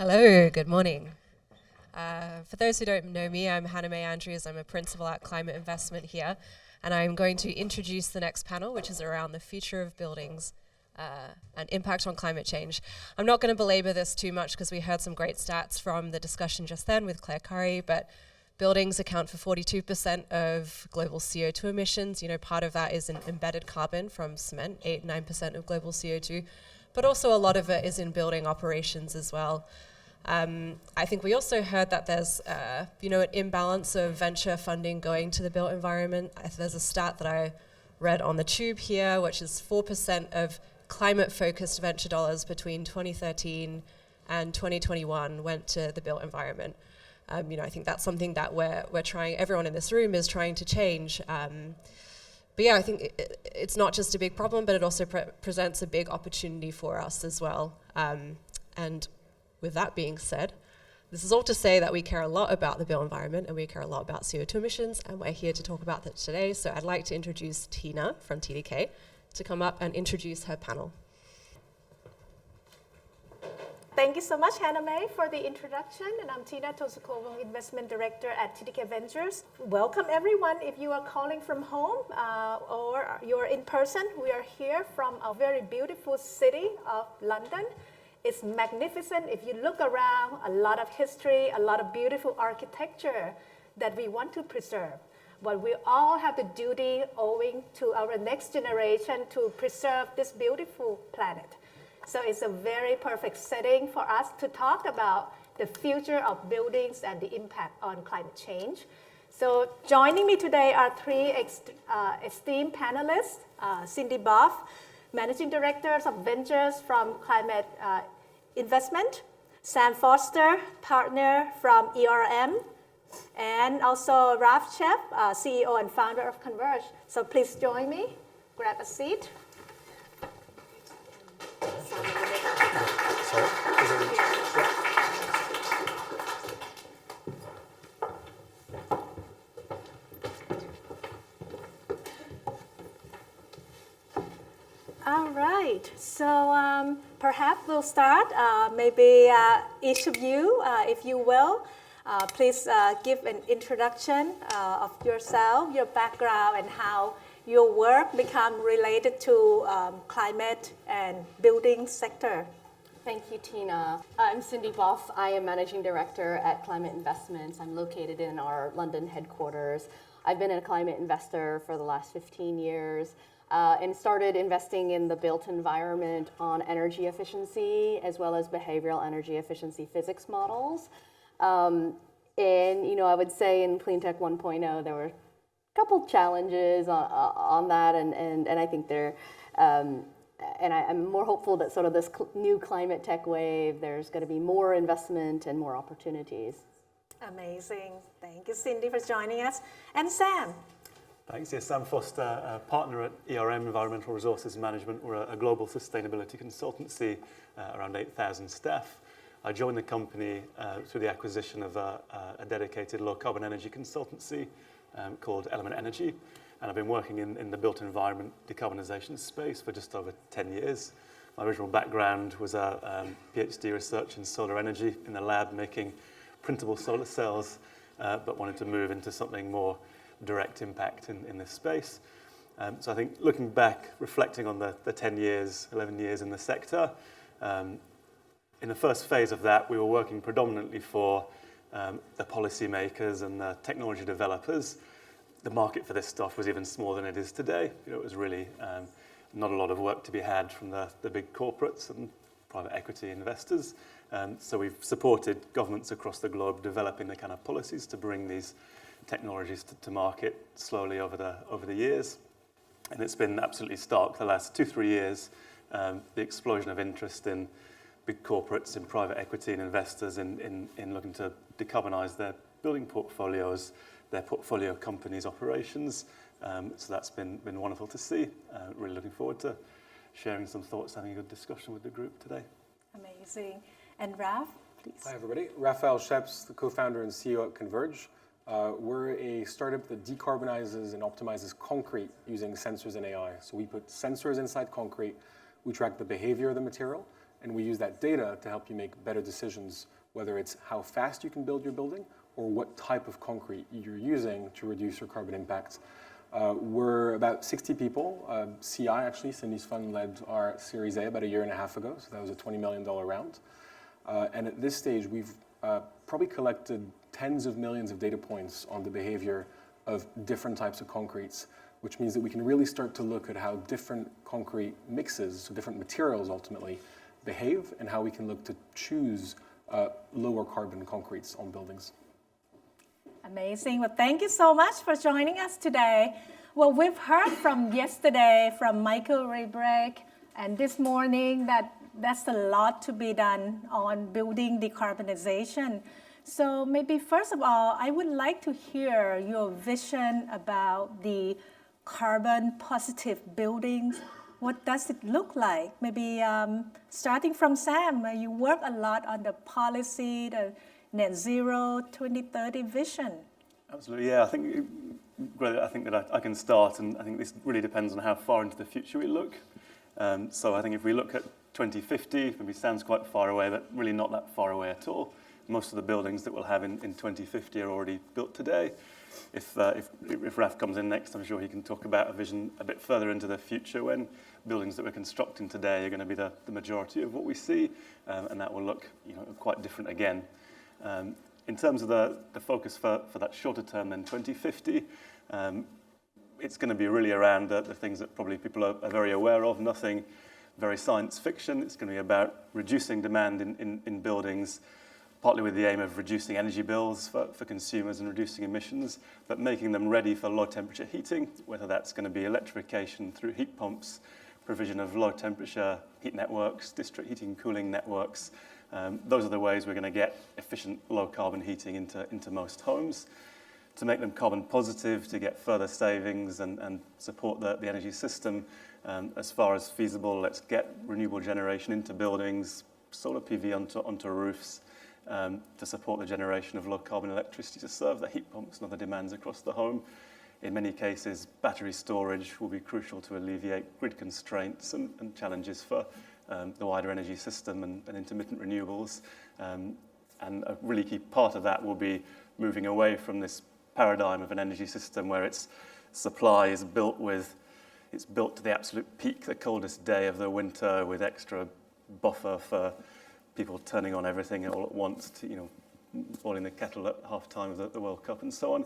Hello, good morning. For those who don't know me, I'm Hannah May Andrews. I'm a principal at Climate Investment here, and I'm going to introduce the next panel, which is around the future of buildings and impact on climate change. I'm not going to belabor this too much because we heard some great stats from the discussion just then with Claire Curry, but buildings account for 42% of global CO2 emissions. You know, part of that is in embedded carbon from cement, 8-9% of global CO2, but also a lot of it is in building operations as well. I think we also heard that there's, an imbalance of venture funding going to the built environment. There's a stat that I read on the tube here, which is 4% of climate-focused venture dollars between 2013 and 2021 went to the built environment. I think that's something that we're trying, everyone in this room is trying to change. But yeah, I think it's not just a big problem, but it also presents a big opportunity for us as well. And with that being said, this is all to say that we care a lot about the built environment and we care a lot about CO2 emissions, and we're here to talk about that today. So I'd like to introduce Tina from TDK to come up and introduce her panel. Thank you so much, Hannah May, for the introduction. And I'm Tina Tosukovong, Investment Director at TDK Ventures. Welcome, everyone. If you are calling from home or you're in person, we are here from a very beautiful city of London. It's magnificent. If you look around, a lot of history, a lot of beautiful architecture that we want to preserve. But we all have the duty owing to our next generation to preserve this beautiful planet. So it's a very perfect setting for us to talk about the future of buildings and the impact on climate change. So joining me today are three esteemed panelists, Cindy Boff, Managing Director of Ventures from Climate Investment, Sam Foster, Partner from ERM, and also Ralph Shepp, CEO and Founder of Converge. So please join me, grab a seat. All right, so perhaps we'll start. Maybe each of you, if you will, please give an introduction of yourself, your background, and how your work become related to climate and building sector. Thank you, Tina. I'm Cindy Boff. I am Managing Director at Climate Investments. I'm located in our London headquarters. I've been a climate investor for the last 15 years and started investing in the built environment on energy efficiency as well as behavioral energy efficiency physics models. And I would say in Cleantech 1.0, there were a couple challenges on that, and I think they're and I'm more hopeful that sort of this new climate tech wave, there's going to be more investment and more opportunities. Amazing. Thank you, Cindy, for joining us. And Sam. Thanks. Yes, Sam Foster, partner at ERM, Environmental Resources Management. We're a global sustainability consultancy, around 8,000 staff. I joined the company through the acquisition of a dedicated low-carbon energy consultancy called Element Energy. And I've been working in the built environment decarbonisation space for just over 10 years. My original background was a PhD research in solar energy in the lab, making printable solar cells, but wanted to move into something more direct impact in this space. So I think looking back, reflecting on the 10 years, 11 years in the sector, in the first phase of that, we were working predominantly for the policymakers and the technology developers. The market for this stuff was even smaller than it is today. It was really not a lot of work to be had from the big corporates and private equity investors. So we've supported governments across the globe developing the kind of policies to bring these technologies to market slowly over the years. And it's been absolutely stark the last 2-3 years, the explosion of interest in big corporates, in private equity and investors in looking to decarbonize their building portfolios, their portfolio companies' operations. So that's been wonderful to see. Really looking forward to sharing some thoughts, having a good discussion with the group today. Amazing. And Ralph, please. Hi, everybody. Raphael Sheps, the co-founder and CEO at Converge. We're a startup that decarbonizes and optimizes concrete using sensors and AI. So we put sensors inside concrete, we track the behavior of the material, and we use that data to help you make better decisions, whether it's how fast you can build your building or what type of concrete you're using to reduce your carbon impact. We're about 60 people. CI, actually, Cindy's fund led our Series A about a year and a half ago, so that was a $20 million round. And at this stage, we've probably collected tens of millions of data points on the behavior of different types of concretes, which means that we can really start to look at how different concrete mixes, so different materials ultimately, behave, and how we can look to choose lower carbon concretes on buildings. Amazing. Well, thank you so much for joining us today. Well, we've heard from yesterday from Michael Raybrick, and this morning that that's a lot to be done on building decarbonization. So maybe first of all, I would like to hear your vision about the carbon positive buildings. What does it look like? Maybe starting from Sam, you work a lot on the policy, the net zero 2030 vision. Absolutely, yeah. I think that I can start, and I think this really depends on how far into the future we look. So I think if we look at 2050, maybe sounds quite far away, but really not that far away at all. Most of the buildings that we'll have in 2050 are already built today. If Raf comes in next, I'm sure he can talk about a vision a bit further into the future when buildings that we're constructing today are going to be the majority of what we see, and that will look quite different again. In terms of the focus for that shorter term then 2050, it's going to be really around the things that probably people are very aware of, nothing very science fiction. It's going to be about reducing demand in buildings, partly with the aim of reducing energy bills for consumers and reducing emissions, but making them ready for low temperature heating, whether that's going to be electrification through heat pumps, provision of low temperature heat networks, district heating and cooling networks. Those are the ways we're going to get efficient low carbon heating into most homes. To make them carbon positive, to get further savings and support the energy system as far as feasible, let's get renewable generation into buildings, solar PV onto roofs, to support the generation of low carbon electricity to serve the heat pumps and other demands across the home. In many cases, battery storage will be crucial to alleviate grid constraints and challenges for the wider energy system and intermittent renewables. And a really key part of that will be moving away from this paradigm of an energy system where its supply is built to the absolute peak, the coldest day of the winter, with extra buffer for people turning on everything all at once, to boiling the kettle at half time of the World Cup and so on,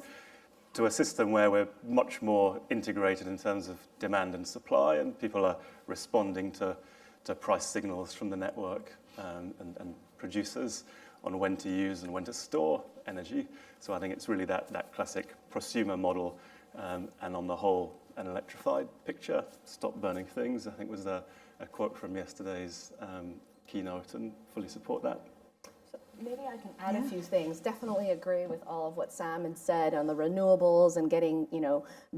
to a system where we're much more integrated in terms of demand and supply, and people are responding to price signals from the network and producers on when to use and when to store energy. So I think it's really that classic prosumer model, and on the whole, an electrified picture. Stop burning things, I think, was a quote from yesterday's keynote, and fully support that. Maybe I can add a few things. Definitely agree with all of what Sam had said on the renewables and getting,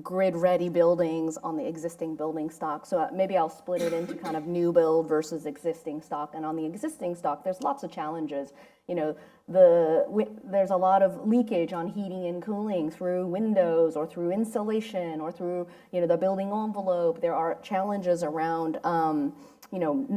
grid-ready buildings on the existing building stock. So maybe I'll split it into kind of new build versus existing stock. And on the existing stock, there's lots of challenges. There's a lot of leakage on heating and cooling through windows or through insulation or through, the building envelope. There are challenges around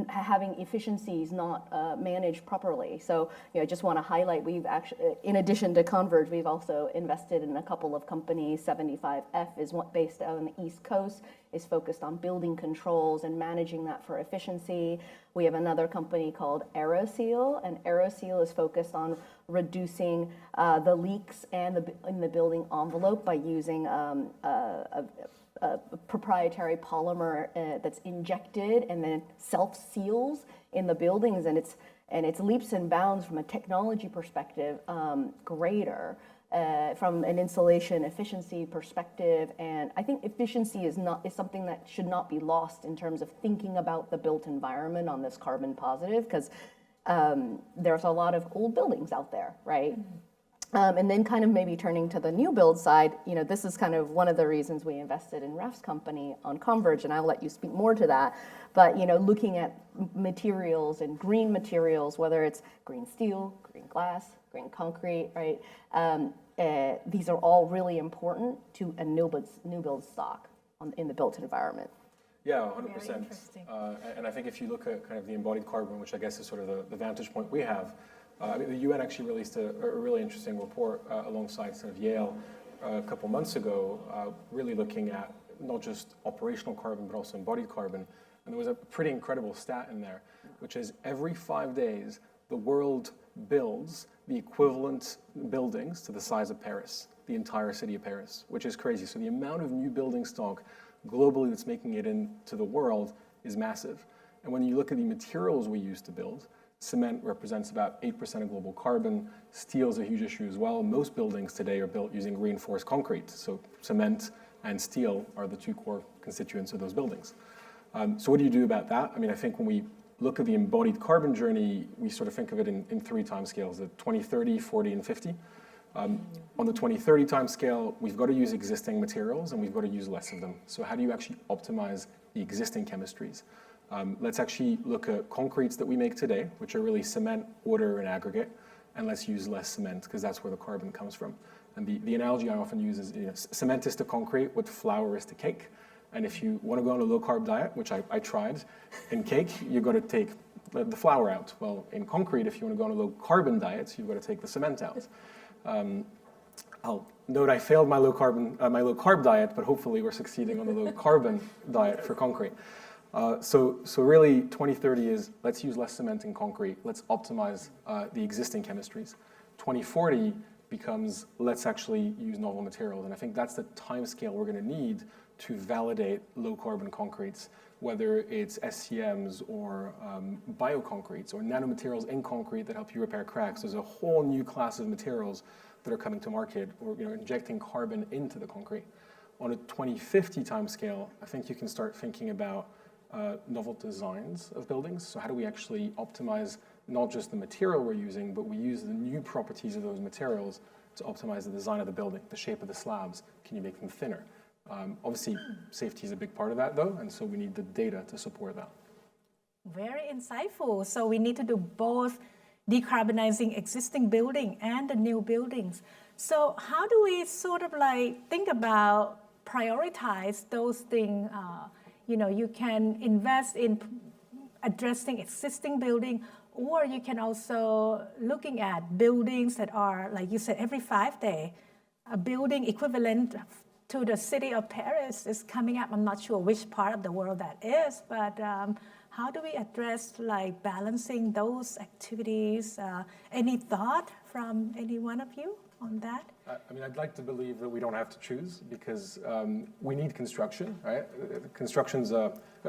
having efficiencies not managed properly. So, I just want to highlight, we've actually, in addition to Converge, we've also invested in a couple of companies. 75F is based out on the East Coast, is focused on building controls and managing that for efficiency. We have another company called AeroSeal, and AeroSeal is focused on reducing the leaks in the building envelope by using a proprietary polymer that's injected and then self-seals in the buildings, and it's leaps and bounds from a technology perspective greater from an insulation efficiency perspective. And I think efficiency is something that should not be lost in terms of thinking about the built environment on this carbon positive, because there's a lot of old buildings out there, right? And then kind of maybe turning to the new build side, this is kind of one of the reasons we invested in Raf's company on Converge, and I'll let you speak more to that. But, looking at materials and green materials, whether it's green steel, green glass, green concrete, right? These are all really important to a new build stock in the built environment. Yeah, Very 100%. interesting. And I think if you look at kind of the embodied carbon, which I guess is sort of the vantage point we have, I mean, the UN actually released a really interesting report alongside sort of Yale a couple months ago, really looking at not just operational carbon, but also embodied carbon. And there was a pretty incredible stat in there, which is every 5 days, the world builds the equivalent buildings to the size of Paris, the entire city of Paris, which is crazy. So the amount of new building stock globally that's making it into the world is massive. And when you look at the materials we use to build, cement represents about 8% of global carbon. Steel is a huge issue as well. Most buildings today are built using reinforced concrete. So cement and steel are the two core constituents of those buildings. So what do you do about that? I mean, I think when we look at the embodied carbon journey, we sort of think of it in 3 timescales, the 2030, 40, and 50. On the 2030 timescale, we've got to use existing materials and we've got to use less of them. So how do you actually optimize the existing chemistries? Let's actually look at concretes that we make today, which are really cement, water, and aggregate, and let's use less cement because that's where the carbon comes from. And the analogy I often use is, cement is to concrete what flour is to cake. And if you want to go on a low-carb diet, which I tried, in cake, you've got to take the flour out. Well, in concrete, if you want to go on a low-carbon diet, you've got to take the cement out. I'll note I failed my low-carb diet, but hopefully we're succeeding on the low-carbon diet for concrete. So really, 2030 is let's use less cement and concrete. Let's optimize the existing chemistries. 2040 becomes let's actually use novel materials. And I think that's the time scale we're going to need to validate low-carbon concretes, whether it's SCMs or bioconcretes or nanomaterials in concrete that help you repair cracks. There's a whole new class of materials that are coming to market, or injecting carbon into the concrete. On a 2050 timescale, I think you can start thinking about novel designs of buildings. So how do we actually optimize not just the material we're using, but we use the new properties of those materials to optimize the design of the building, the shape of the slabs. Can you make them thinner? Obviously, safety is a big part of that, though, and so we need the data to support that. Very insightful. So we need to do both decarbonizing existing building and the new buildings. So how do we sort of like think about prioritize those things? You can invest in addressing existing building, or you can also looking at buildings that are, like you said, every 5 days. A building equivalent to the city of Paris is coming up. I'm not sure which part of the world that is, but how do we address like balancing those activities? Any thought from any one of you on that? I mean, I'd like to believe that we don't have to choose because we need construction, right? Construction's,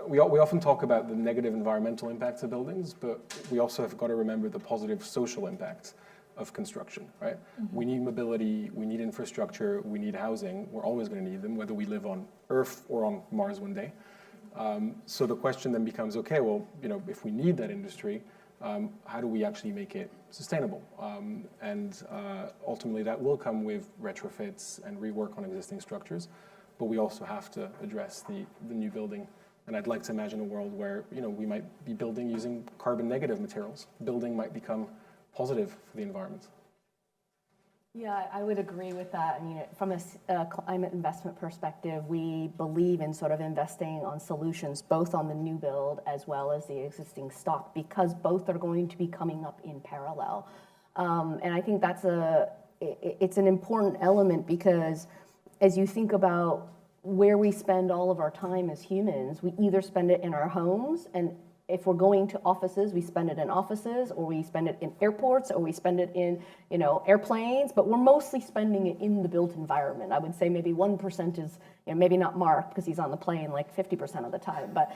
we often talk about the negative environmental impacts of buildings, but we also have got to remember the positive social impacts of construction, right? Mm-hmm. We need mobility, we need infrastructure, we need housing. We're always going to need them, whether we live on Earth or on Mars one day. So the question then becomes, okay, well, if we need that industry, how do we actually make it sustainable? And ultimately that will come with retrofits and rework on existing structures, but we also have to address the new building. And I'd like to imagine a world where, we might be building using carbon negative materials. Building might become positive for the environment. Yeah, I would agree with that. I mean, from a climate investment perspective, we believe in sort of investing on solutions, both on the new build as well as the existing stock, because both are going to be coming up in parallel. And I think it's an important element because as you think about where we spend all of our time as humans, we either spend it in our homes, and if we're going to offices, we spend it in offices, or we spend it in airports, or we spend it in, airplanes, but we're mostly spending it in the built environment. I would say maybe 1% is, maybe not Mark because he's on the plane like 50% of the time, but,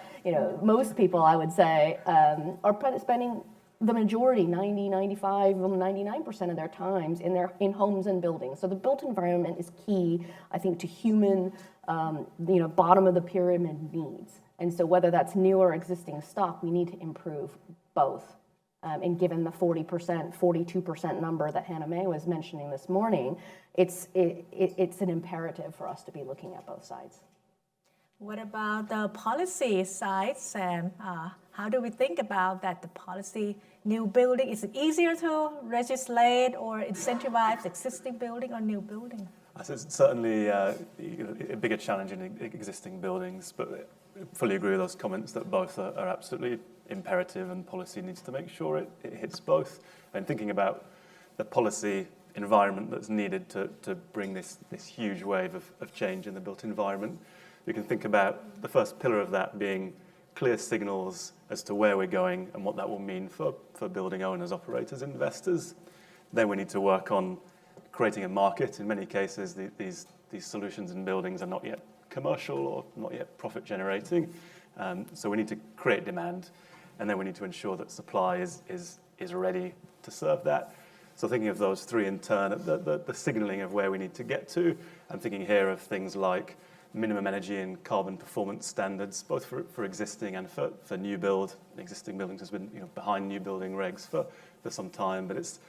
most people, I would say, are spending the majority, 90, 95, 99% of their times in homes and buildings. So the built environment is key, I think, to human, bottom of the pyramid needs. And so whether that's new or existing stock, we need to improve both. And given the 40%, 42% number that Hannah May was mentioning this morning, it's an imperative for us to be looking at both sides. What about the policy side, Sam? How do we think about that, the policy, new building? Is it easier to legislate or incentivize existing building or new building? It's certainly a bigger challenge in existing buildings, but fully agree with those comments that both are absolutely imperative, and policy needs to make sure it hits both. And thinking about the policy environment that's needed to bring this huge wave of change in the built environment, you can think about the first pillar of that being clear signals as to where we're going and what that will mean for building owners, operators, investors. Then we need to work on creating a market. In many cases, these solutions in buildings are not yet commercial or not yet profit generating. So we need to create demand, and then we need to ensure that supply is ready to serve that. So thinking of those three in turn, the signaling of where we need to get to, I'm thinking here of things like minimum energy and carbon performance standards, both for existing and for new build. Existing buildings has been behind new building regs for some time, but it's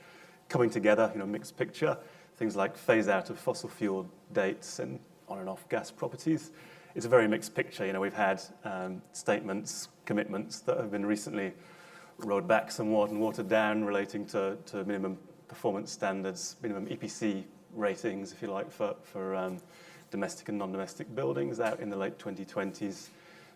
coming together, mixed picture. Things like phase out of fossil fuel dates and on and off gas properties. It's a very mixed picture. We've had statements, commitments that have been recently rolled back somewhat and watered down relating to minimum performance standards, minimum EPC ratings, if you like, for domestic and non-domestic buildings out in the late 2020s.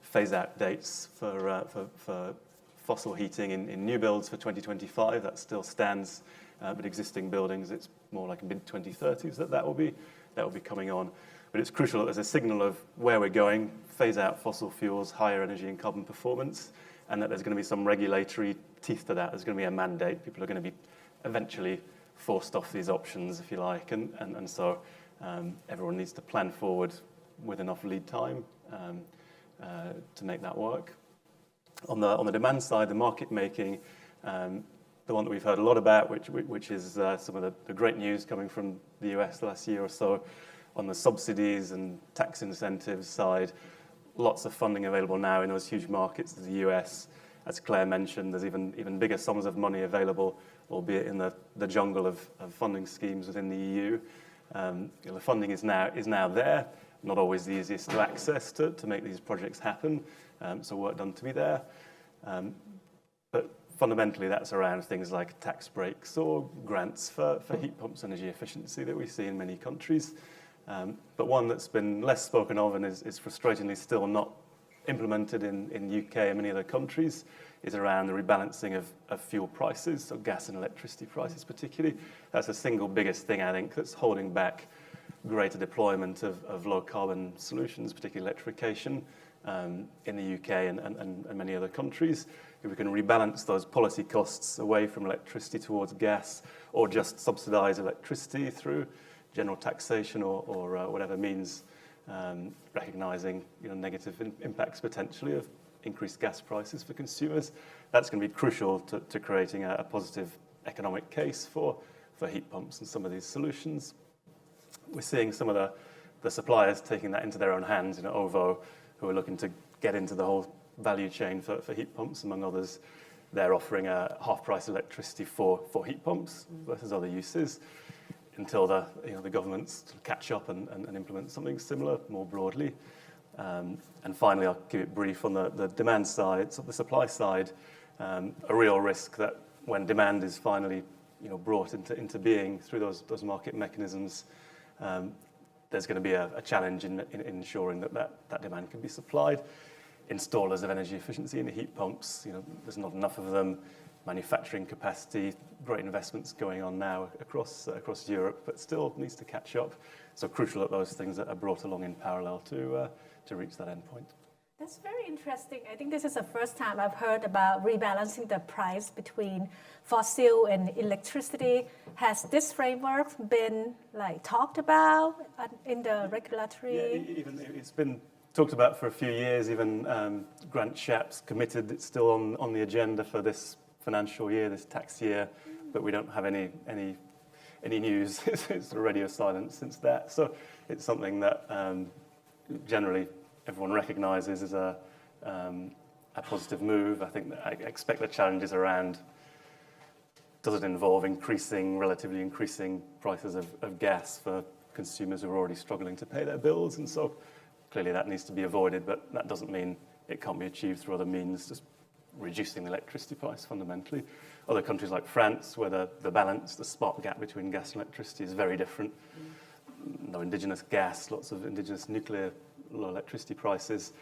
Phase out dates for fossil heating in new builds for 2025, that still stands, but existing buildings, it's more like mid-2030s that will be coming on. But it's crucial that there's a signal of where we're going, phase out fossil fuels, higher energy and carbon performance, and that there's going to be some regulatory teeth to that. There's going to be a mandate. People are going to be eventually forced off these options, if you like, and so everyone needs to plan forward with enough lead time to make that work. On the demand side, the market making, the one that we've heard a lot about, which is some of the great news coming from the US the last year or so, on the subsidies and tax incentives side, lots of funding available now in those huge markets of the US. As Claire mentioned, there's even bigger sums of money available, albeit in the jungle of funding schemes within the EU. The funding is now there, not always the easiest to access to make these projects happen, so work done to be there. But fundamentally, that's around things like tax breaks or grants for heat pumps, energy efficiency that we see in many countries. But one that's been less spoken of and is frustratingly still not implemented in the UK and many other countries is around the rebalancing of fuel prices, so gas and electricity prices particularly. That's the single biggest thing, I think, that's holding back greater deployment of low-carbon solutions, particularly electrification, in the UK and many other countries. If we can rebalance those policy costs away from electricity towards gas, or just subsidise electricity through general taxation or whatever means, recognising negative impacts potentially of increased gas prices for consumers, that's going to be crucial to creating a positive economic case for heat pumps and some of these solutions. We're seeing some of the suppliers taking that into their own hands, OVO, who are looking to get into the whole value chain for heat pumps, among others. They're offering a half-price electricity for heat pumps versus other uses until the governments catch up and implement something similar more broadly. And finally, I'll keep it brief on the demand side, so the supply side, a real risk that when demand is finally brought into being through those market mechanisms, there's going to be a challenge in ensuring that demand can be supplied. Installers of energy efficiency in the heat pumps, there's not enough of them. Manufacturing capacity, great investments going on now across Europe, but still needs to catch up. So crucial that those things are brought along in parallel to reach that endpoint. That's very interesting. I think this is the first time I've heard about rebalancing the price between fossil and electricity. Has this framework been talked about in the regulatory? Yeah, even it's been talked about for a few years. Even Grant Shapps committed it's still on the agenda for this financial year, this tax year, but we don't have any news. It's radio silence since that. So it's something that generally everyone recognises as a positive move. I think that I expect the challenges around, does it involve relatively increasing prices of gas for consumers who are already struggling to pay their bills? And so clearly that needs to be avoided, but that doesn't mean it can't be achieved through other means, just reducing the electricity price fundamentally. Other countries like France, where the spot gap between gas and electricity is very different. No indigenous gas, lots of indigenous nuclear, low electricity prices.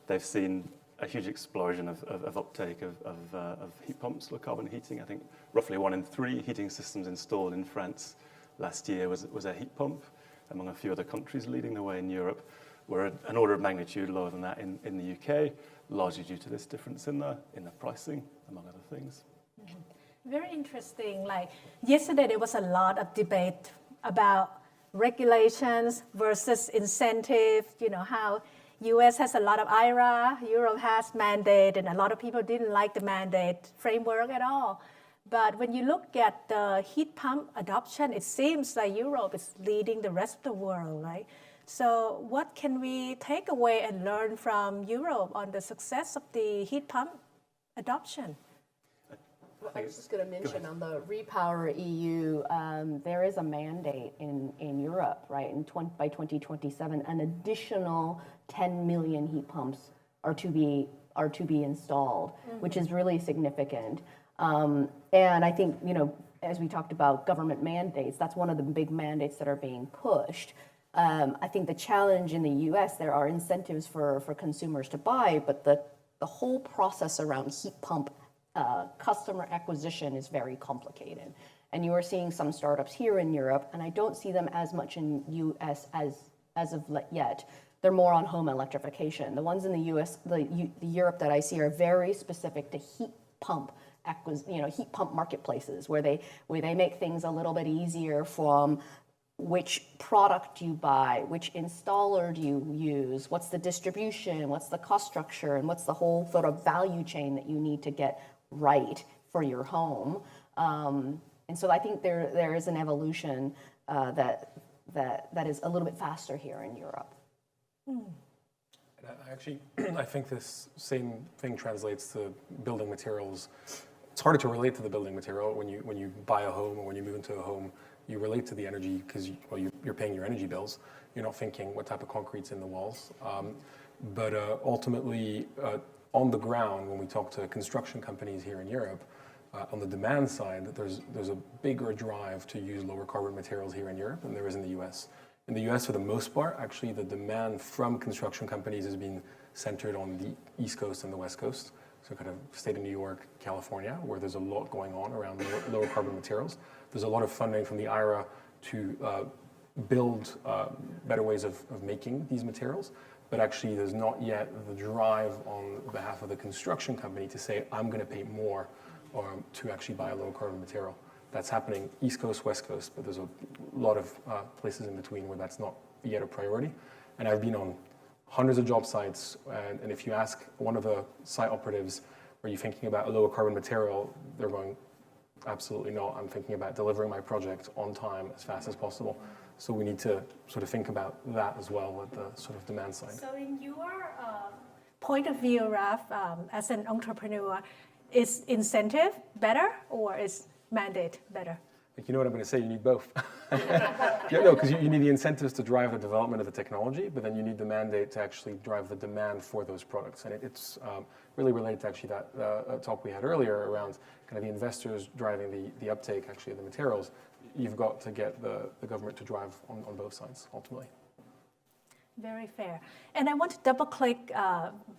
they've seen a huge explosion of uptake of heat pumps, low carbon heating. I think roughly 1 in 3 heating systems installed in France last year was a heat pump, among a few other countries leading the way in Europe. We're an order of magnitude lower than that in the UK, largely due to this difference in the pricing, among other things. Very interesting. Like yesterday, there was a lot of debate about regulations versus incentive. You know how U.S. has a lot of IRA, Europe has mandate, and a lot of people didn't like the mandate framework at all. But when you look at the heat pump adoption, it seems like Europe is leading the rest of the world, right? So what can we take away and learn from Europe on the success of the heat pump adoption? Well, I was just going to mention on the Repower EU, there is a mandate in Europe, right? By 2027, an additional 10 million heat pumps are to be installed, which is really significant. And I think, you know, as we talked about government mandates, that's one of the big mandates that are being pushed. I think the challenge in the U.S., there are incentives for consumers to buy, but the whole process around heat pump customer acquisition is very complicated. And you are seeing some startups here in Europe, and I don't see them as much in U.S. as of yet. They're more on home electrification. The ones in the U.S., the Europe that I see are very specific to heat pump heat pump marketplaces where they make things a little bit easier from which product you buy, which installer do you use, what's the distribution, what's the cost structure, and what's the whole sort of value chain that you need to get right for your home. And so I think there is an evolution that is a little bit faster here in Europe. I think this same thing translates to building materials. It's harder to relate to the building material when you buy a home or when you move into a home. You relate to the energy because you're paying your energy bills. You're not thinking what type of concrete's in the walls. But ultimately, on the ground, when we talk to construction companies here in Europe, on the demand side, there's a bigger drive to use lower carbon materials here in Europe than there is in the US. In the US, for the most part, actually, the demand from construction companies has been centered on the East Coast and the West Coast. So kind of state of New York, California, where there's a lot going on around lower carbon materials. There's a lot of funding from the IRA to build better ways of making these materials. But actually, there's not yet the drive on behalf of the construction company to say, I'm going to pay more to actually buy a low carbon material. That's happening East Coast, West Coast, but there's a lot of places in between where that's not yet a priority. And I've been on hundreds of job sites, and if you ask one of the site operatives, are you thinking about a lower carbon material? They're going, absolutely not. I'm thinking about delivering my project on time as fast as possible. So we need to sort of think about that as well at the sort of demand side. So in your point of view, Raf, as an entrepreneur, is incentive better or is mandate better? You know what I'm going to say, you need both. Because you need the incentives to drive the development of the technology, but then you need the mandate to actually drive the demand for those products. And it's really related to actually that talk we had earlier around kind of the investors driving the uptake actually of the materials. You've got to get the government to drive on both sides, ultimately. Very fair. And I want to double click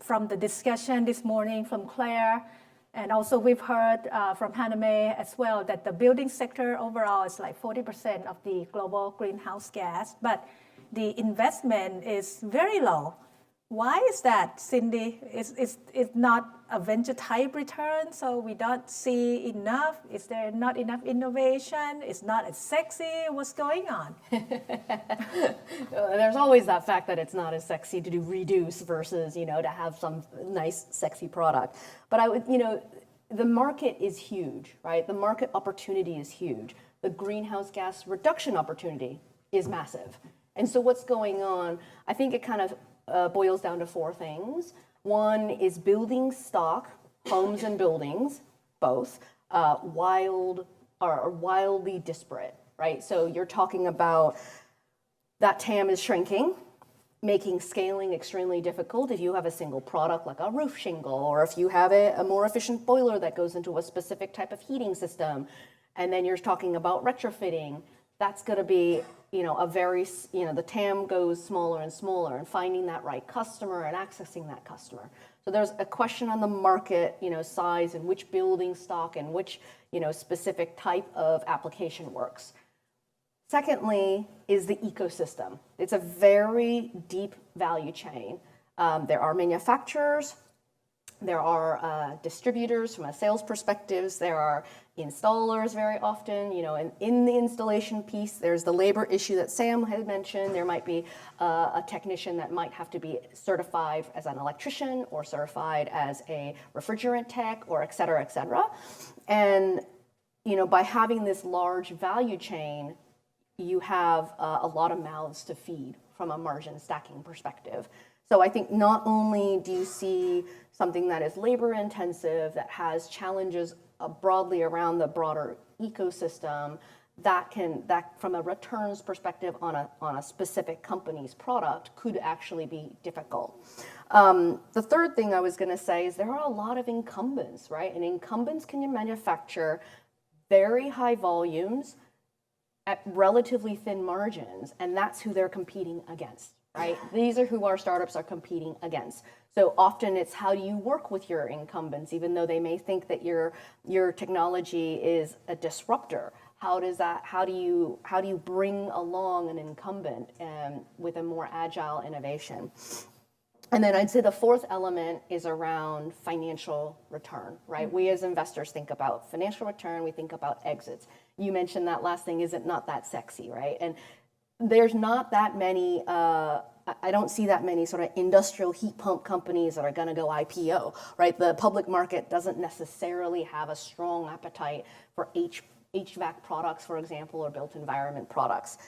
from the discussion this morning from Claire. And also we've heard from Hannah-May as well that the building sector overall is like 40% of the global greenhouse gas, but the investment is very low. Why is that, Cindy? Is not a venture type return, so we don't see enough? Is there not enough innovation? It's not as sexy? What's going on? There's always that fact that it's not as sexy to do reduce versus, to have some nice, sexy product. But the market is huge, right? The market opportunity is huge. The greenhouse gas reduction opportunity is massive. And so what's going on, I think it kind of boils down to 4 things. One is building stock, homes and buildings, both, wildly disparate, right? So you're talking about that TAM is shrinking, making scaling extremely difficult if you have a single product like a roof shingle, or if you have a more efficient boiler that goes into a specific type of heating system. And then you're talking about retrofitting. That's going to be the TAM goes smaller and smaller, and finding that right customer and accessing that customer. So there's a question on the market, size and which building stock and which, specific type of application works. Secondly is the ecosystem. It's a very deep value chain. There are manufacturers, there are distributors from a sales perspective, there are installers very often, and in the installation piece, there's the labor issue that Sam had mentioned. There might be a technician that might have to be certified as an electrician or certified as a refrigerant tech, or et cetera, et cetera. And, by having this large value chain, you have a lot of mouths to feed from a margin stacking perspective. So I think not only do you see something that is labor intensive, that has challenges broadly around the broader ecosystem, that from a returns perspective on a specific company's product could actually be difficult. The third thing I was going to say is there are a lot of incumbents, right? And incumbents can manufacture very high volumes at relatively thin margins, and that's who they're competing against, right? These are who our startups are competing against. So often it's how do you work with your incumbents, even though they may think that your technology is a disruptor. How do you bring along an incumbent with a more agile innovation? And then I'd say the fourth element is around financial return, right? We as investors think about financial return, we think about exits. You mentioned that last thing, is it not that sexy, right? And there's not that many, I don't see that many sort of industrial heat pump companies that are going to go IPO, right? The public market doesn't necessarily have a strong appetite for HVAC products, for example, or built environment products.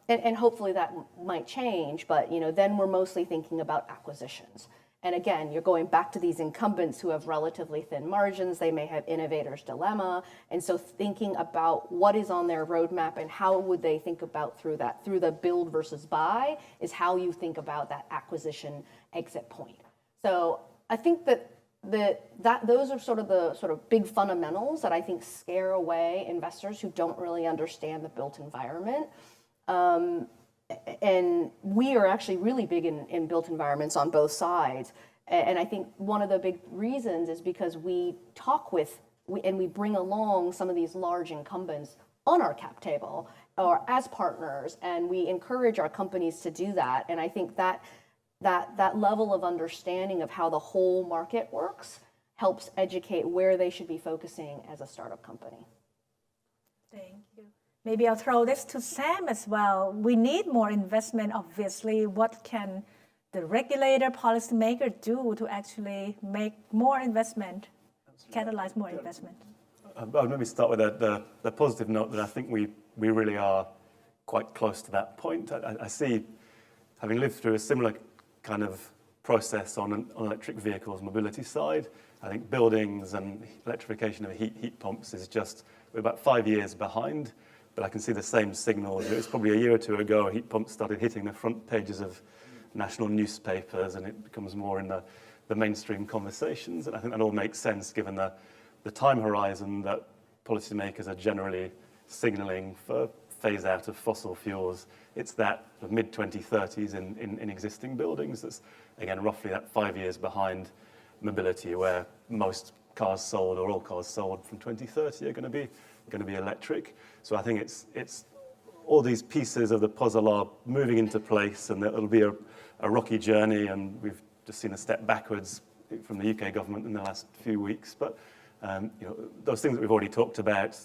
And hopefully that might change, but then we're mostly thinking about acquisitions. And again, you're going back to these incumbents who have relatively thin margins. They may have innovator's dilemma. And so thinking about what is on their roadmap and how would they think about through the build versus buy is how you think about that acquisition exit point. So I think that those are sort of big fundamentals that I think scare away investors who don't really understand the built environment. And we are actually really big in built environments on both sides. And I think one of the big reasons is because we talk with, and we bring along some of these large incumbents on our cap table or as partners, and we encourage our companies to do that. And I think that level of understanding of how the whole market works helps educate where they should be focusing as a startup company. Thank you. Maybe I'll throw this to Sam as well. We need more investment, obviously. What can the regulator, policymaker do to actually make more investment, catalyze more investment? I'll maybe start with the positive note that I think we really are quite close to that point. I see, having lived through a similar kind of process on electric vehicles, mobility side, I think buildings and electrification of heat pumps is just, we're about 5 years behind. But I can see the same signals. It was probably a year or two ago, heat pumps started hitting the front pages of national newspapers, and it becomes more in the mainstream conversations. And I think that all makes sense given the time horizon that policymakers are generally signaling for phase out of fossil fuels. It's that mid-2030s in existing buildings that's, again, roughly that 5 years behind mobility, where most cars sold or all cars sold from 2030 are going to be electric. So I think it's all these pieces of the puzzle are moving into place, and it'll be a rocky journey, and we've just seen a step backwards from the UK government in the last few weeks. But those things that we've already talked about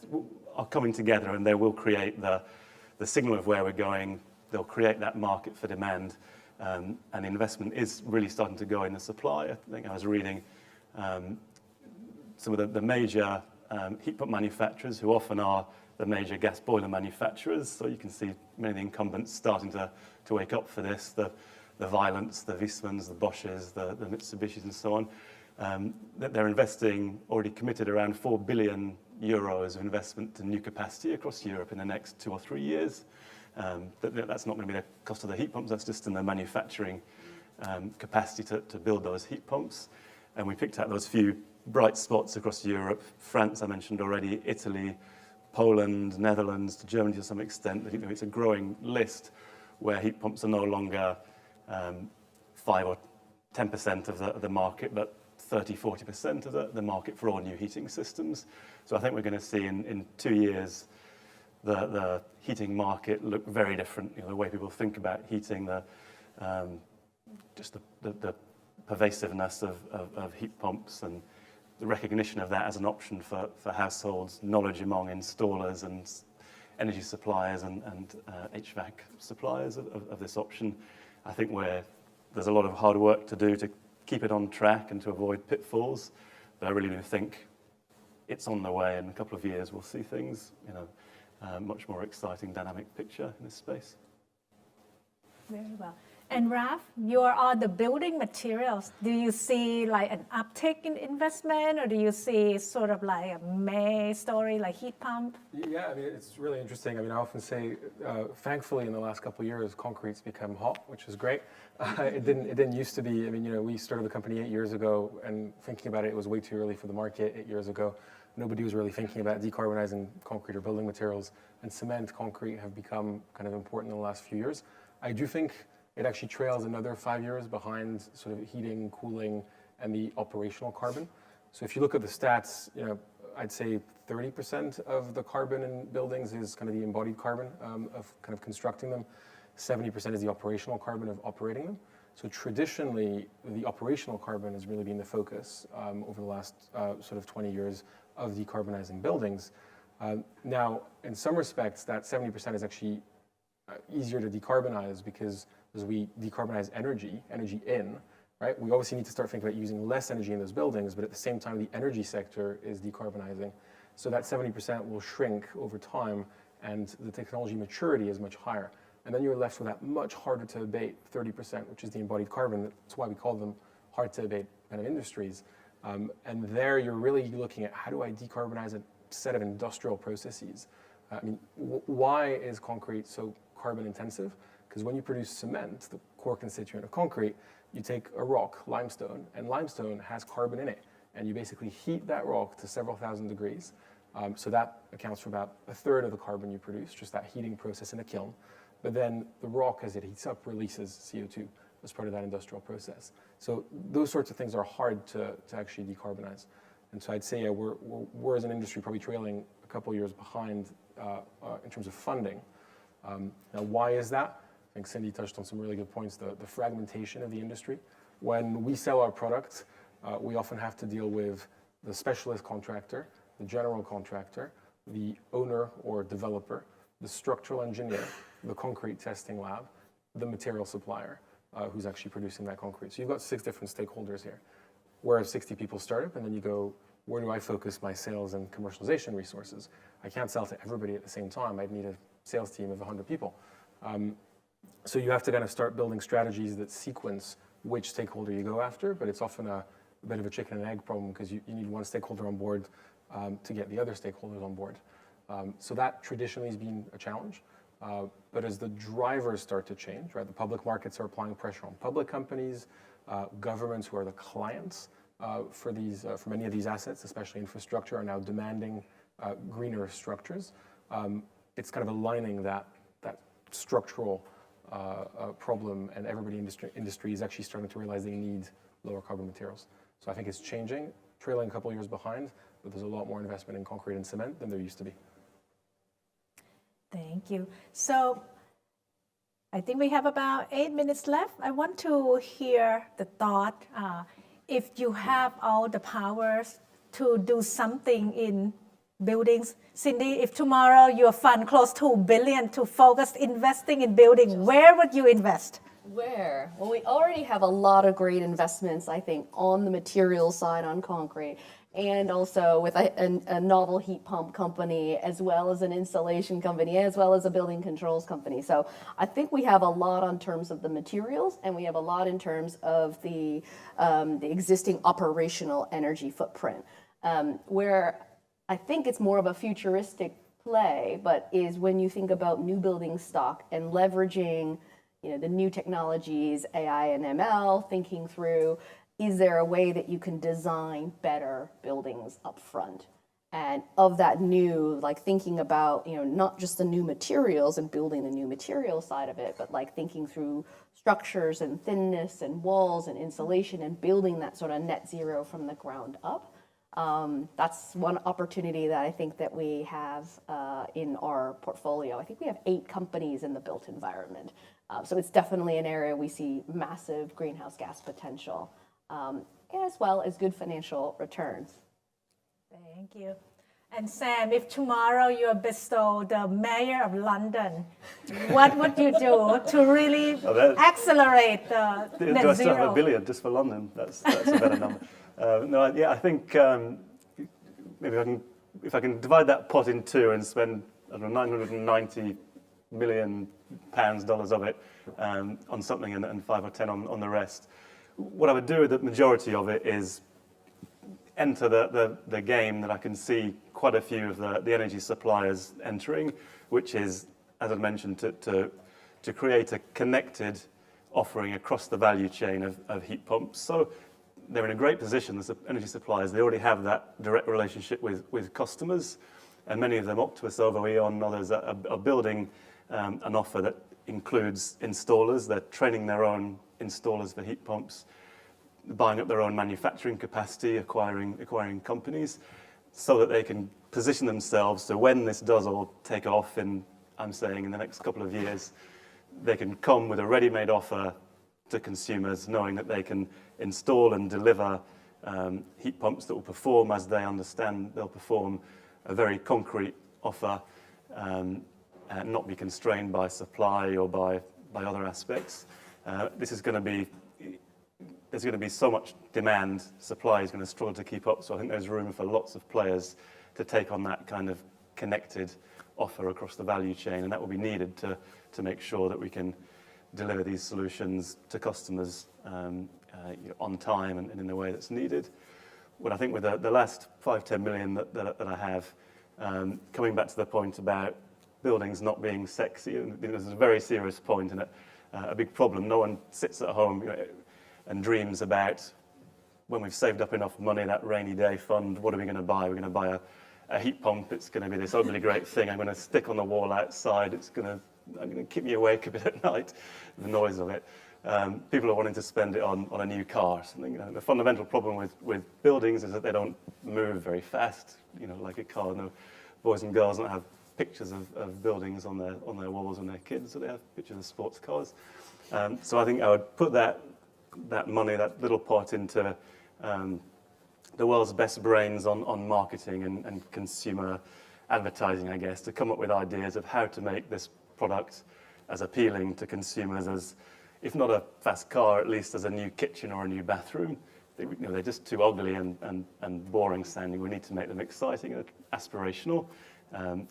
are coming together, and they will create the signal of where we're going. They'll create that market for demand, and investment is really starting to go in the supply. I think I was reading some of the major heat pump manufacturers, who often are the major gas boiler manufacturers. So you can see many of the incumbents starting to wake up for this, the Vaillants, the Viessmanns, the Bosches, the Mitsubishis and so on. That they're investing, already committed around 4 billion euros of investment to new capacity across Europe in the next 2 or 3 years. That's not going to be the cost of the heat pumps, that's just in the manufacturing capacity to build those heat pumps. And we picked out those few bright spots across Europe. France, I mentioned already, Italy, Poland, Netherlands, to Germany to some extent. It's a growing list where heat pumps are no longer 5 or 10% of the market, but 30, 40% of the market for all new heating systems. So I think we're going to see in 2 years the heating market look very different. The way people think about heating, just the pervasiveness of heat pumps and the recognition of that as an option for households, knowledge among installers and energy suppliers and HVAC suppliers of this option. I think there's a lot of hard work to do to keep it on track and to avoid pitfalls, but I really do think it's on the way. In a couple of years, we'll see things, much more exciting, dynamic picture in this space. Very well. And Raf, you're on the building materials. Do you see like an uptick in investment, or do you see sort of like a May story like heat pump? Yeah, I mean, it's really interesting. I mean, I often say, thankfully, in the last couple of years, concrete's become hot, which is great. It didn't used to be. I mean, we started the company 8 years ago, and thinking about it was way too early for the market 8 years ago. Nobody was really thinking about decarbonizing concrete or building materials, and cement, concrete have become kind of important in the last few years. I do think it actually trails another 5 years behind sort of heating, cooling, and the operational carbon. So if you look at the stats, I'd say 30% of the carbon in buildings is kind of the embodied carbon of kind of constructing them. 70% is the operational carbon of operating them. So traditionally, the operational carbon has really been the focus over the last sort of 20 years of decarbonizing buildings. Now, in some respects, that 70% is actually easier to decarbonize because as we decarbonize energy in, right? We obviously need to start thinking about using less energy in those buildings, but at the same time, the energy sector is decarbonizing. So that 70% will shrink over time, and the technology maturity is much higher. And then you're left with that much harder to abate 30%, which is the embodied carbon. That's why we call them hard to abate kind of industries. And there you're really looking at how do I decarbonize a set of industrial processes? I mean, why is concrete so carbon intensive? Because when you produce cement, the core constituent of concrete, you take a rock, limestone, and limestone has carbon in it. And you basically heat that rock to several thousand degrees. So that accounts for about a third of the carbon you produce, just that heating process in a kiln. But then the rock, as it heats up, releases CO2 as part of that industrial process. So those sorts of things are hard to actually decarbonize. And so I'd say we're as an industry probably trailing a couple years behind in terms of funding. Now, why is that? I think Cindy touched on some really good points, the fragmentation of the industry. When we sell our products, we often have to deal with the specialist contractor, the general contractor, the owner or developer, the structural engineer, the concrete testing lab, the material supplier who's actually producing that concrete. So you've got 6 different stakeholders here. We're a 60 people startup, and then you go, where do I focus my sales and commercialization resources? I can't sell to everybody at the same time. I'd need a sales team of 100 people. So you have to kind of start building strategies that sequence which stakeholder you go after, but it's often a bit of a chicken and egg problem because you need one stakeholder on board to get the other stakeholders on board. So that traditionally has been a challenge. But as the drivers start to change, right, the public markets are applying pressure on public companies, governments who are the clients for many of these assets, especially infrastructure, are now demanding greener structures. It's kind of aligning that structural problem, and everybody in industry is actually starting to realize they need lower carbon materials. So I think it's changing, trailing a couple of years behind, but there's a lot more investment in concrete and cement than there used to be. Thank you. So I think we have about 8 minutes left. I want to hear the thought. If you have all the powers to do something in buildings, Cindy, if tomorrow your fund close to $2 billion to focus investing in building, where would you invest? Where? Well, we already have a lot of great investments, I think, on the material side on concrete, and also with a novel heat pump company, as well as an installation company, as well as a building controls company. So I think we have a lot on terms of the materials, and we have a lot in terms of the existing operational energy footprint. Where I think it's more of a futuristic play, but is when you think about new building stock and leveraging the new technologies, AI and ML, thinking through, is there a way that you can design better buildings up front? And of that new, like thinking about, not just the new materials and building the new material side of it, but like thinking through structures and thinness and walls and insulation and building that sort of net zero from the ground up. That's one opportunity that I think that we have in our portfolio. I think we have 8 companies in the built environment. So it's definitely an area we see massive greenhouse gas potential, as well as good financial returns. Thank you. And Sam, if tomorrow you are bestowed the mayor of London, what would you do to really accelerate the Do net I still have zero? $1 billion just for London? That's a better number. I think maybe if I can divide that pot in two and spend, I don't know, 990 million dollars of it on something and 5 or 10 on the rest. What I would do with the majority of it is enter the game that I can see quite a few of the energy suppliers entering, which is, as I mentioned, to create a connected offering across the value chain of heat pumps. So they're in a great position, the energy suppliers. They already have that direct relationship with customers, and many of them, Octopus, OVO, E.ON, and others, are building an offer that includes installers. They're training their own installers for heat pumps, buying up their own manufacturing capacity, acquiring companies, so that they can position themselves so when this does all take off I'm saying in the next couple of years, they can come with a ready-made offer to consumers, knowing that they can install and deliver heat pumps that will perform as they understand they'll perform, a very concrete offer, and not be constrained by supply or by other aspects. There's going to be so much demand, supply is going to struggle to keep up. So I think there's room for lots of players to take on that kind of connected offer across the value chain, and that will be needed to make sure that we can deliver these solutions to customers on time and in the way that's needed. What I think with the last 5-10 million that I have, coming back to the point about buildings not being sexy, and this is a very serious point and a big problem. No one sits at home and dreams about, when we've saved up enough money, that rainy day fund, what are we going to buy? We're going to buy a heat pump. It's going to be this ugly great thing I'm going to stick on the wall outside. I'm going to keep me awake a bit at night, the noise of it. People are wanting to spend it on a new car or something. The fundamental problem with buildings is that they don't move very fast, like a car. No, boys and girls don't have pictures of buildings on their walls when they're kids, so they have pictures of sports cars. So I think I would put that money, that little pot, into the world's best brains on marketing and consumer advertising, I guess, to come up with ideas of how to make this product as appealing to consumers as, if not a fast car, at least as a new kitchen or a new bathroom. They're just too ugly and boring sounding. We need to make them exciting and aspirational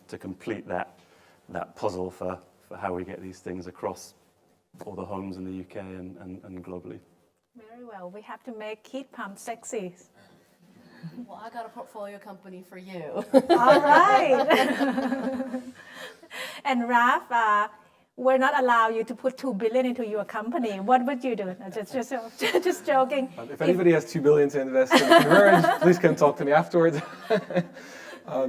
to complete that puzzle for how we get these things across all the homes in the UK and globally. Very well. We have to make heat pumps sexy. Well, I got a portfolio company for you. All right. And Raf, we're not allow you to put $2 billion into your company. What would you do? Just joking. If anybody has $2 billion to invest in Converge, please come talk to me afterwards. I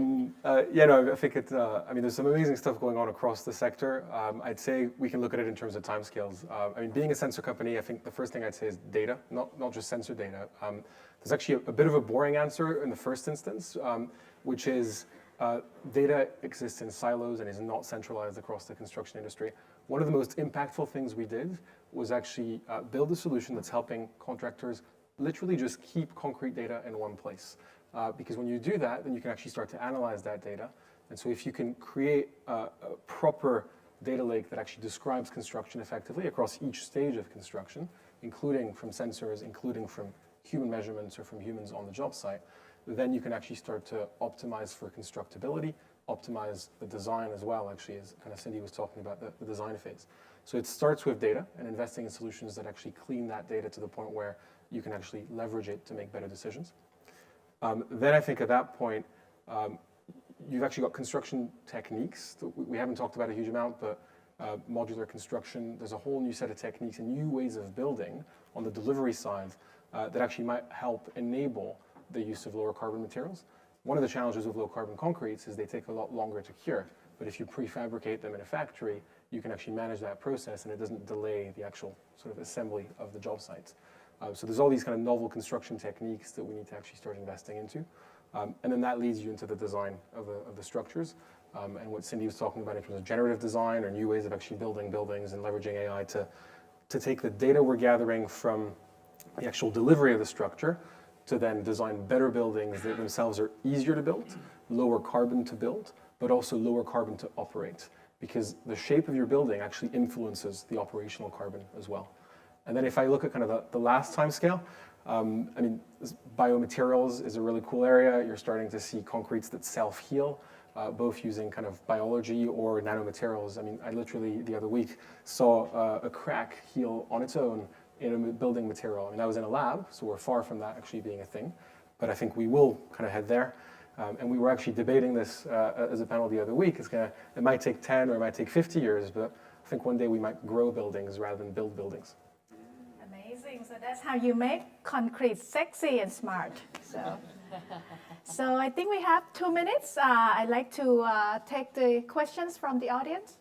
think there's some amazing stuff going on across the sector. I'd say we can look at it in terms of timescales. Being a sensor company, I think the first thing I'd say is data, not just sensor data. There's actually a bit of a boring answer in the first instance, which is data exists in silos and is not centralized across the construction industry. One of the most impactful things we did was actually build a solution that's helping contractors literally just keep concrete data in one place. Because when you do that, then you can actually start to analyze that data. And so if you can create a proper data lake that actually describes construction effectively across each stage of construction, including from sensors, including from human measurements or from humans on the job site, then you can actually start to optimize for constructability, optimize the design as well, actually, as kind of Cindy was talking about the design phase. So it starts with data and investing in solutions that actually clean that data to the point where you can actually leverage it to make better decisions. Then I think at that point, you've actually got construction techniques. We haven't talked about a huge amount, but modular construction, there's a whole new set of techniques and new ways of building on the delivery side that actually might help enable the use of lower carbon materials. One of the challenges with low carbon concretes is they take a lot longer to cure. But if you prefabricate them in a factory, you can actually manage that process and it doesn't delay the actual sort of assembly of the job sites. So there's all these kind of novel construction techniques that we need to actually start investing into. And then that leads you into the design of the structures. And what Cindy was talking about in terms of generative design or new ways of actually building buildings and leveraging AI to take the data we're gathering from the actual delivery of the structure to then design better buildings that themselves are easier to build, lower carbon to build, but also lower carbon to operate. Because the shape of your building actually influences the operational carbon as well. And then if I look at kind of the last time scale, I mean, biomaterials is a really cool area. You're starting to see concretes that self-heal, both using kind of biology or nanomaterials. I mean, I literally the other week saw a crack heal on its own in a building material. I mean, that was in a lab, so we're far from that actually being a thing. But I think we will kind of head there. And we were actually debating this as a panel the other week. It might take 10 or it might take 50 years, but I think one day we might grow buildings rather than build buildings. Amazing. So that's how you make concrete sexy and smart. So I think we have 2 minutes. I'd like to take the questions from the audience.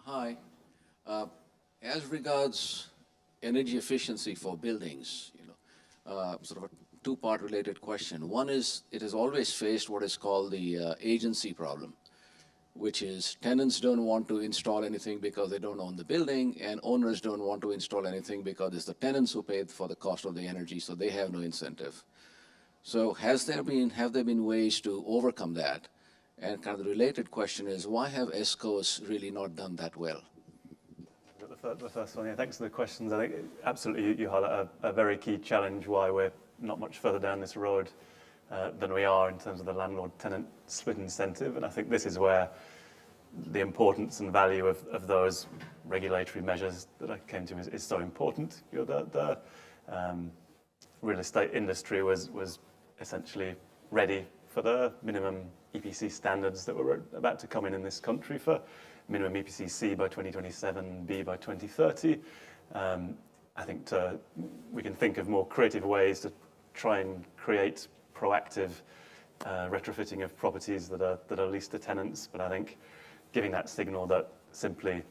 Hi. As regards energy efficiency for buildings, sort of a two-part related question. One is, it has always faced what is called the agency problem, which is tenants don't want to install anything because they don't own the building, and owners don't want to install anything because it's the tenants who pay for the cost of the energy, so they have no incentive. So have there been ways to overcome that? And kind of the related question is, why have ESCOs really not done that well? The first one, yeah, thanks for the questions. I think absolutely you highlight a very key challenge why we're not much further down this road than we are in terms of the landlord-tenant split incentive. And I think this is where the importance and value of those regulatory measures that I came to is so important. The real estate industry was essentially ready for the minimum EPC standards that were about to come in this country for minimum EPC C by 2027, B by 2030. I think we can think of more creative ways to try and create proactive retrofitting of properties that are leased to tenants. But I think giving that signal that simply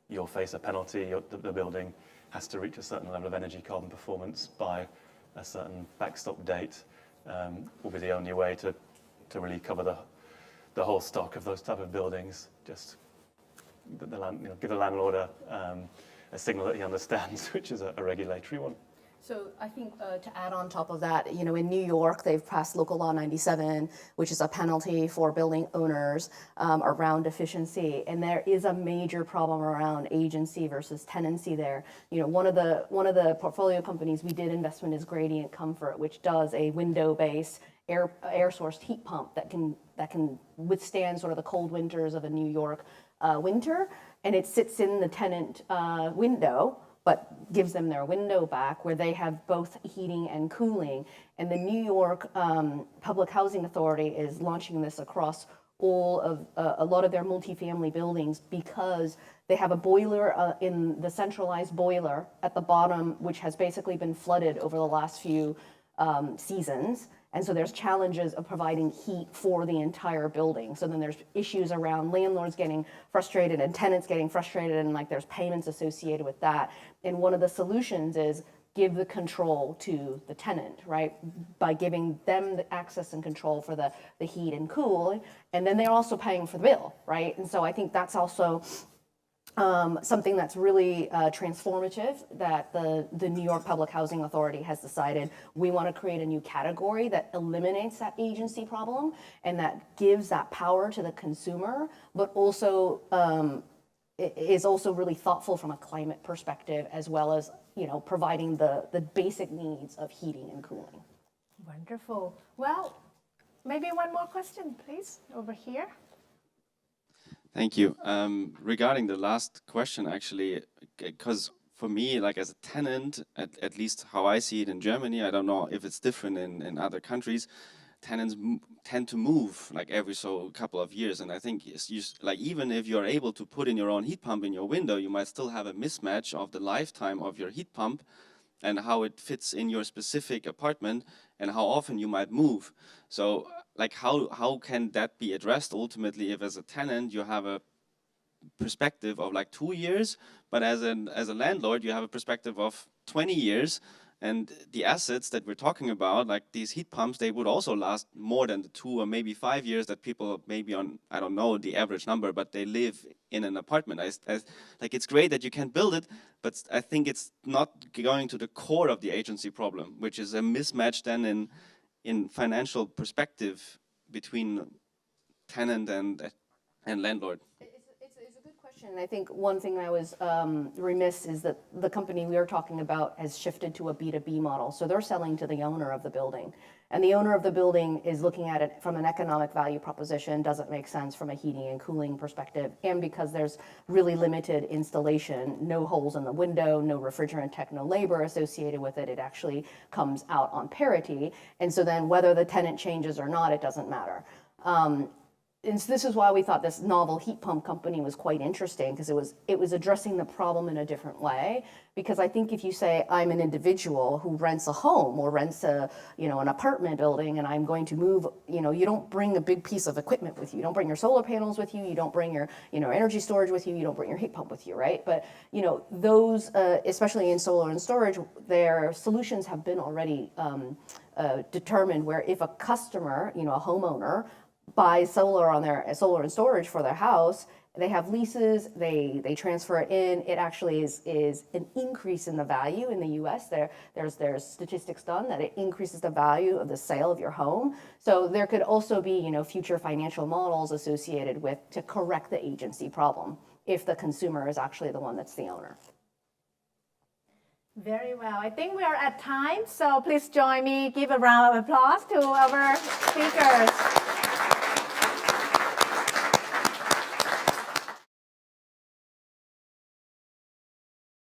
you'll face a penalty, the building has to reach a certain level of energy carbon performance by a certain backstop date will be the only way to really cover the whole stock of those type of buildings. Just give the landlord a signal that he understands, which is a regulatory one. So I think to add on top of that, in New York, they've passed Local Law 97, which is a penalty for building owners around efficiency. And there is a major problem around agency versus tenancy there. One of the portfolio companies we did investment is Gradient Comfort, which does a window-based air sourced heat pump that can withstand sort of the cold winters of a New York winter. And it sits in the tenant window, but gives them their window back where they have both heating and cooling. And the New York Public Housing Authority is launching this across a lot of their multifamily buildings because they have a boiler in the centralized boiler at the bottom, which has basically been flooded over the last few seasons. And so there's challenges of providing heat for the entire building. So then there's issues around landlords getting frustrated and tenants getting frustrated, and there's payments associated with that. And one of the solutions is give the control to the tenant, right? By giving them the access and control for the heat and cool. And then they're also paying for the bill, right? And so I think that's also something that's really transformative that the New York Public Housing Authority has decided we want to create a new category that eliminates that agency problem and that gives that power to the consumer, but also is also really thoughtful from a climate perspective as well as providing the basic needs of heating and cooling. Wonderful. Well, maybe one more question, please, over here. Thank you. Regarding the last question, actually, because for me, as a tenant, at least how I see it in Germany, I don't know if it's different in other countries, tenants tend to move every couple of years. And I think even if you're able to put in your own heat pump in your window, you might still have a mismatch of the lifetime of your heat pump and how it fits in your specific apartment and how often you might move. So like how can that be addressed ultimately if as a tenant you have a perspective of like 2 years, but as a landlord you have a perspective of 20 years, and the assets that we're talking about, like these heat pumps, they would also last more than the 2 or maybe 5 years that people maybe on, I don't know the average number, but they live in an apartment. Like it's great that you can build it, but I think it's not going to the core of the agency problem, which is a mismatch then in financial perspective between tenant and landlord. It's a good question. And I think one thing I was remiss is that the company we are talking about has shifted to a B2B model. So they're selling to the owner of the building. And the owner of the building is looking at it from an economic value proposition, doesn't make sense from a heating and cooling perspective. And because there's really limited installation, no holes in the window, no refrigerant tech, no labor associated with it, it actually comes out on parity. And so then whether the tenant changes or not, it doesn't matter. And so this is why we thought this novel heat pump company was quite interesting, because it was addressing the problem in a different way. Because I think if you say I'm an individual who rents a home or rents an apartment building and I'm going to move, you don't bring a big piece of equipment with you. You don't bring your solar panels with you. You don't bring your energy storage with you. You don't bring your heat pump with you, right? But those, especially in solar and storage, their solutions have been already determined where if a customer, a homeowner, buys solar and storage for their house, they have leases, they transfer it in. It actually is an increase in the value in the US. There's statistics done that it increases the value of the sale of your home. So there could also be future financial models associated with to correct the agency problem if the consumer is actually the one that's the owner. Very well. I think we are at time, so please join me, give a round of applause to our speakers.